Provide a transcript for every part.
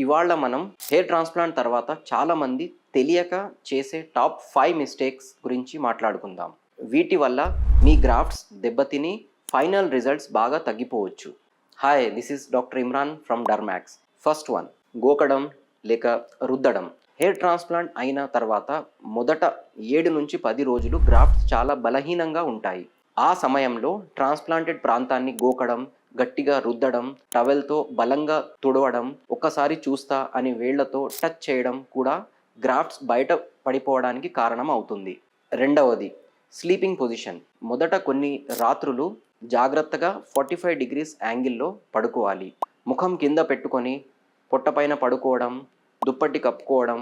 ఇవాళ మనం hair transplant తర్వాత చాలామంది తెలియక చేసే టాప్ 5 మిస్టేక్స్ గురించి మాట్లాడుకుందాం. వీటి వల్ల మీ గ్రాఫ్ట్స్ దెబ్బతిని ఫైనల్ రిజల్ట్స్ బాగా తగ్గిపోవచ్చు. Hi, this is doctor Imran from Dermax. First one, గోకడం లేక రుద్దడం. హెయిర్ ట్రాన్స్ప్లాంట్ అయిన తర్వాత మొదట 7 నుంచి 10 రోజులు గ్రాఫ్ట్స్ చాలా బలహీనంగా ఉంటాయి. ఆ సమయంలో ట్రాన్స్ప్లాంటెడ్ ప్రాంతాన్ని గోకడం, గట్టిగా రుద్దడం, టవెల్తో బలంగా తుడవడం, ఒక్కసారి చూస్తా అని వేళ్లతో టచ్ చేయడం కూడా గ్రాఫ్ట్స్ బయట పడిపోవడానికి కారణం అవుతుంది. రెండవది, స్లీపింగ్ పొజిషన్. మొదట కొన్ని రాత్రులు జాగ్రత్తగా 45 డిగ్రీస్ యాంగిల్లో పడుకోవాలి. ముఖం కింద పెట్టుకొని పొట్టపైన పడుకోవడం, దుప్పటి కప్పుకోవడం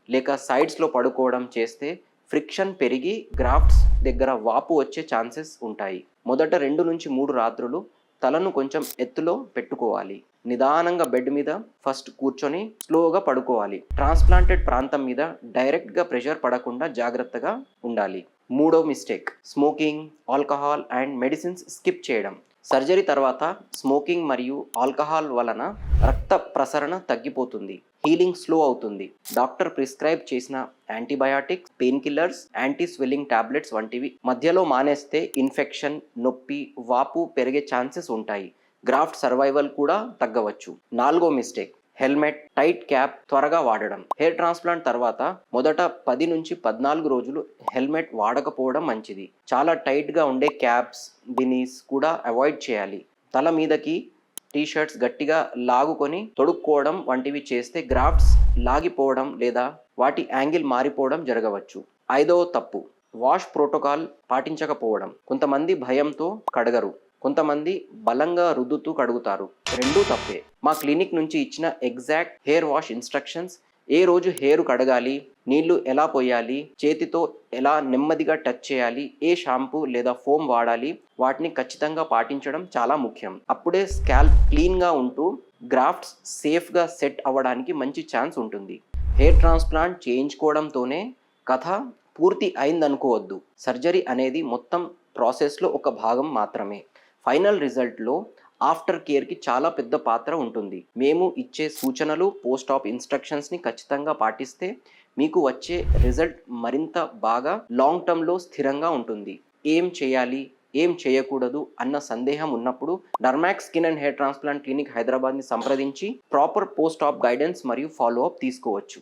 లేక సైడ్స్లో పడుకోవడం చేస్తే ఫ్రిక్షన్ పెరిగి గ్రాఫ్ట్స్ దగ్గర వాపు వచ్చే ఛాన్సెస్ ఉంటాయి. మొదట 2 నుంచి 3 రాత్రులు తలను కొంచెం ఎత్తులో పెట్టుకోవాలి. నిదానంగా బెడ్ మీద ఫస్ట్ కూర్చొని స్లోగా పడుకోవాలి. ట్రాన్స్ప్లాంటెడ్ ప్రాంతం మీద డైరెక్ట్గా ప్రెషర్ పడకుండా జాగ్రత్తగా ఉండాలి. మూడో mistake, smoking, alcohol and medicines skip చేయడం. సర్జరీ తర్వాత స్మోకింగ్ మరియు ఆల్కహాల్ వలన రక్త ప్రసరణ తగ్గిపోతుంది, హీలింగ్ స్లో అవుతుంది. డాక్టర్ ప్రిస్క్రైబ్ చేసిన antibiotics, pain killers, anti swelling tablets వంటివి మధ్యలో మానేస్తే ఇన్ఫెక్షన్, నొప్పి, వాపు పెరిగే ఛాన్సెస్ ఉంటాయి. గ్రాఫ్ట్ సర్వైవల్ కూడా తగ్గవచ్చు. నాలుగో మిస్టేక్, హెల్మెట్, టైట్ క్యాప్ త్వరగా వాడడం. హెయిర్ ట్రాన్స్ప్లాంట్ తర్వాత మొదట 10 నుంచి 14 రోజులు హెల్మెట్ వాడకపోవడం మంచిది. చాలా టైట్గా ఉండే క్యాప్స్, బినీస్ కూడా అవాయిడ్ చేయాలి. తల మీదకి టీషర్ట్స్ గట్టిగా లాగుకొని తొడుక్కోవడం వంటివి చేస్తే గ్రాఫ్ట్స్ లాగిపోవడం లేదా వాటి యాంగిల్ మారిపోవడం జరగవచ్చు. ఐదవ తప్పు, వాష్ ప్రోటోకాల్ పాటించకపోవడం. కొంతమంది భయంతో కడగరు, కొంతమంది బలంగా రుద్దుతూ కడుగుతారు. రెండూ తప్పే. మా క్లినిక్ నుంచి ఇచ్చిన ఎగ్జాక్ట్ హెయిర్ వాష్ ఇన్స్ట్రక్షన్స్, ఏ రోజు హెయిర్ కడగాలి, నీళ్లు ఎలా పోయాలి, చేతితో ఎలా నెమ్మదిగా టచ్ చేయాలి, ఏ షాంపూ లేదా ఫోమ్ వాడాలి, వాటిని ఖచ్చితంగా పాటించడం చాలా ముఖ్యం. అప్పుడే స్కాల్ప్ క్లీన్గా ఉంటూ గ్రాఫ్ట్స్ సేఫ్గా సెట్ అవ్వడానికి మంచి ఛాన్స్ ఉంటుంది. హెయిర్ ట్రాన్స్ప్లాంట్ చేయించుకోవడంతోనే కథ పూర్తి అయిందనుకోవద్దు. సర్జరీ అనేది మొత్తం ప్రాసెస్లో ఒక భాగం మాత్రమే. ఫైనల్ రిజల్ట్లో ఆఫ్టర్ కేర్కి చాలా పెద్ద పాత్ర ఉంటుంది. మేము ఇచ్చే సూచనలు, పోస్ట్ ఆప్ ఇన్స్ట్రక్షన్స్ని ఖచ్చితంగా పాటిస్తే మీకు వచ్చే రిజల్ట్ మరింత బాగా లాంగ్ టర్మ్లో స్థిరంగా ఉంటుంది. ఏం చేయాలి, ఏం చేయకూడదు అన్న సందేహం ఉన్నప్పుడు Dermax skin and hair transplant clinic హైదరాబాద్ని సంప్రదించి ప్రాపర్ పోస్ట్ ఆప్ గైడెన్స్ మరియు ఫాలో అప్ తీసుకోవచ్చు.